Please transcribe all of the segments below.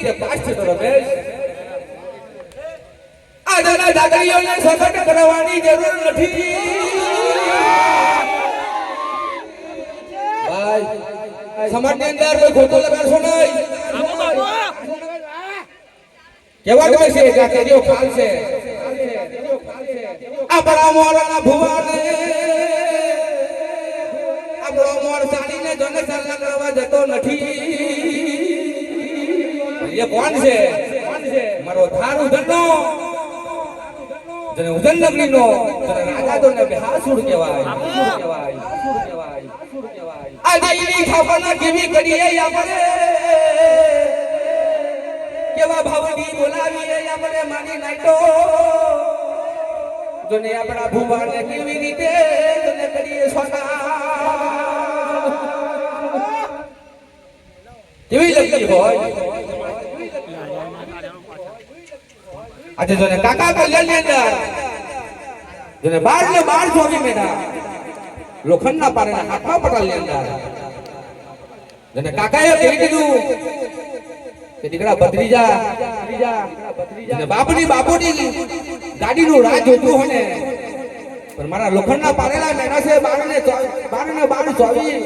કે પાછળ તો રમેશ આ દાદા દાદીઓને સગટ કરવાની જરૂર નથી ભાઈ સમાજની અંદર કોઈ ખોટો લગાડશો નહીં કેવા કહે છે કે તેરીઓ ખાલ છે આપણા મોરાના ભુવાને આપણો મોર ચાલીને જોને ચાલના કરવા જતો નથી એ કોણ છે મારો થાર ઉધનનો જને ઉધન નગરીનો જને રાજા તો ને બેહાસુર કહેવાય આજે ઈની ખાવાના કેવી કરીએ આપણે કેવા ભાવની બોલાવીએ આપણે માની નાઈટો જને આપણા ભુવાને કેવી રીતે જને કરીએ સોના કેવી લગતી હોય આજે જોને કાકા કલ્યાણની અંદર જોને 12 ને 12 જોગી મેડા લોખંડના પારેના હાથમાં પટાલની અંદર જોને કાકાએ કહી દીધું કે દીકરા ભત્રીજા અને બાપુની ગાડીનું રાજ જોતું હોય ને પણ મારા લોખંડના પારેલા મેડા છે 12 ને 12 જોગી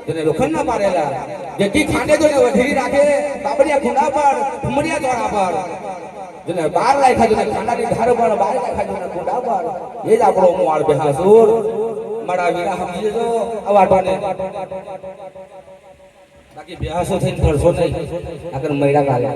જોને લોખંડના પારેલા જે કી ખાંડે જોને વધીરી રાખે બાબડિયા ખુંડા પર ફુમડિયા ચોરા પર જને 12 લાખ્યા જને ખાંડાની ધાર પર 12 લાખ્યા જને ખુંડા પર એ જ આપણો મોર બેહાસુર મારા વીરા સમજી જો અવાટોને બાકી બેહાસો થઈને કરશો નહીં આગળ મૈડા કાલે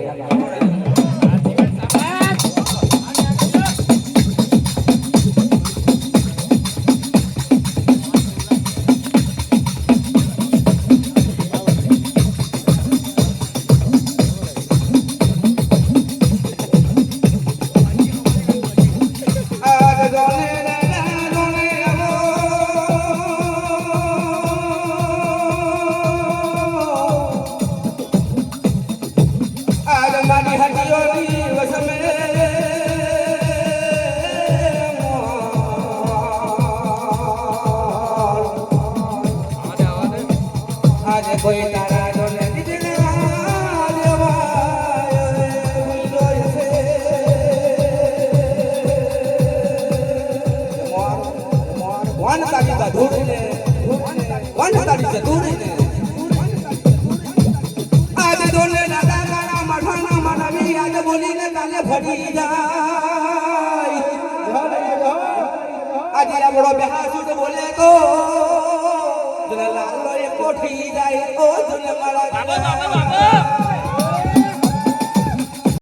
કોઈ તારા જોને દીકરા દેવાય ભૂલો છે મોર તારી ધૂળને વન તારી ધૂળને આજ જોને દાદા મારા મઠાના માનવી આજ બોલીને કાલે ફરી જાય આજે આપણો બેહાસુર બોલે તો લાલો કોઠી જાય ઓ જુને મારા